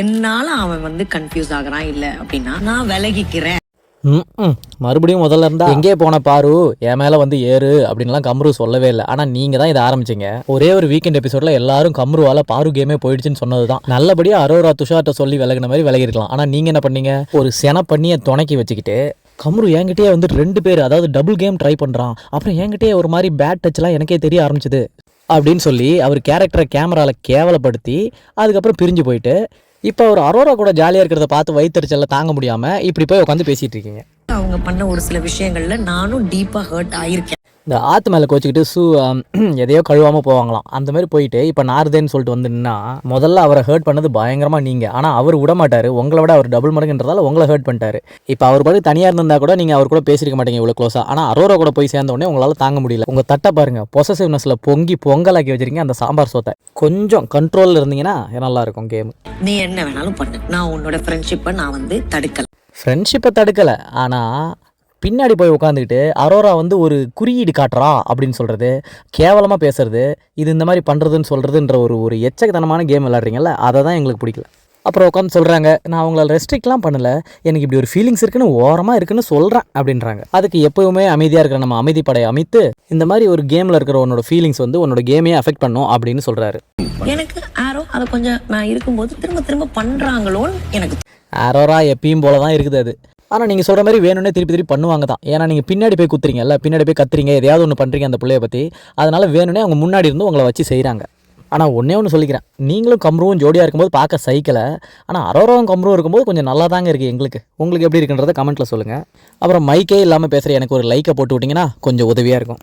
என்னால அவன் வந்து கன்ஃபியூஸ் ஆகுறான் இல்ல அப்படின்னா நான் விலகிக்கிறேன். மறுபடியும் முதல்ல இருந்தா எங்கே போன பாரு என் மேல வந்து ஏறு அப்படின்லாம் கம்ரு சொல்லவே இல்லை. ஆனா நீங்க தான் இதை ஆரம்பிச்சீங்க. ஒரே ஒரு வீக்கெண்ட் எபிசோட்ல எல்லாரும் கம்ருவால பாரு கேமே போயிடுச்சுன்னு சொன்னதுதான். நல்லபடியா அரோரா துஷார்ட்ட சொல்லி விலகின மாதிரி விலகிருக்கலாம். ஆனா நீங்க என்ன பண்ணீங்க, ஒரு சென பண்ணிய துணைக்கி வச்சுக்கிட்டு கம்ரு என்கிட்டயே வந்து 2 பேர் அதாவது டபுள் கேம் ட்ரை பண்றான், அப்புறம் என்கிட்டயே ஒரு மாதிரி பேட் டச்லாம் எனக்கே தெரிய ஆரம்பிச்சது அப்படின்னு சொல்லி அவர் கேரக்டரை கேமரால கேவலப்படுத்தி அதுக்கப்புறம் பிரிஞ்சு போயிட்டு இப்போ அவர் அரோரா கூட ஜாலியாக இருக்கிறத பார்த்து வயிற்றுச்சல தாங்க முடியாமல் இப்படி போய் உட்காந்து பேசிகிட்டு இருக்கீங்க. அவங்க பண்ண ஒரு சில விஷயங்கள்ல நானும் டீப்பா ஹர்ட் ஆயிருக்கேன். இந்த ஆற்று மேலே கோச்சிக்கிட்டு எதையோ கழுவாமல் போவாங்களாம். அந்த மாதிரி போயிட்டு இப்போ நார்தேன்னு சொல்லிட்டு வந்துன்னா முதல்ல அவரை ஹர்ட் பண்ணது பயங்கரமாக நீங்கள். ஆனால் அவர் விட மாட்டார், உங்களை விட அவர் டபுள் மடங்குன்றதால உங்களை ஹர்ட் பண்ணிட்டாரு. இப்போ அவர் பாட்டு தனியாக இருந்திருந்தா கூட நீங்கள் அவர் கூட பேசியிருக்க மாட்டீங்க இவ்வளோ க்ளோஸாக. ஆனால் அரோரா கூட போய் சேர்ந்த உடனே உங்களால் தாங்க முடியல. உங்கள் தட்டை பாருங்கள், பொசசிவ்னஸில் பொங்கலாக்கி வச்சிருக்கீங்க அந்த சாம்பார் சோத்தை. கொஞ்சம் கண்ட்ரோலில் இருந்தீங்கன்னா நல்லாயிருக்கும் கேம். நீ என்ன வேணாலும் பண்ணு, நான் உன்னோட ஃப்ரெண்ட்ஷிப்பை நான் வந்து தடுக்கல. ஃப்ரெண்ட்ஷிப்பை தடுக்கலை, ஆனால் பின்னாடி போய் உட்காந்துக்கிட்டு அரோரா வந்து ஒரு குறியீடு காட்டுறா அப்படின்னு சொல்கிறது, கேவலமாக பேசுறது, இது இந்த மாதிரி பண்ணுறதுன்னு சொல்கிறதுன்ற ஒரு எச்சக்கத்தனமான கேம் விளாட்றீங்கல்ல, அதை தான் எங்களுக்கு பிடிக்கல. அப்புறம் உட்காந்து சொல்கிறாங்க நான் அவங்கள ரெஸ்ட்ரிக்ட்லாம் பண்ணலை, எனக்கு இப்படி ஒரு ஃபீலிங்ஸ் இருக்குன்னு ஓரமாக இருக்குன்னு சொல்கிறேன் அப்படின்றாங்க. அதுக்கு எப்போவுமே அமைதியாக இருக்கிற நம்ம அமைதிப்படையை அமைத்து இந்த மாதிரி ஒரு கேமில் இருக்கிற உன்னோட ஃபீலிங்ஸ் வந்து உன்னோட கேமையே அஃபெக்ட் பண்ணும் அப்படின்னு சொல்கிறாரு. எனக்கு ஆரோ அதை கொஞ்சம் நான் இருக்கும்போது திரும்ப பண்ணுறாங்களோன்னு எனக்கு. ஆரோரா எப்பயும் போல தான் இருக்குது அது. ஆனால் நீங்கள் சொல்கிற மாதிரி வேணும்னே திருப்பி பண்ணுவாங்க தான். ஏன்னா நீங்கள் பின்னாடி போய் குத்துறீங்கல்ல, பின்னாடி போய் கத்துறீங்க, எதையாவது ஒன்று பண்ணுறீங்க அந்த பிள்ளைய பற்றி, அதனால் வேணும்னே அவங்க முன்னாடி இருந்து உங்களை வச்சு செய்கிறாங்க. ஆனால் ஒன்று சொல்லிக்கிறேன், நீங்களும் கம்ருவும் ஜோடியாக இருக்கும்போது பார்க்க சைக்கிளை, ஆனால் அரோராவும் கம்ருவும் இருக்கும்போது கொஞ்சம் நல்லா தாங்க இருக்குது எங்களுக்கு. உங்களுக்கு எப்படி இருக்குன்றதை கமெண்ட்டில் சொல்லுங்கள். அப்புறம் மைக்கே இல்லாமல் பேசுகிற எனக்கு ஒரு லைக்கை போட்டு விட்டிங்கன்னா கொஞ்சம் உதவியாக இருக்கும்.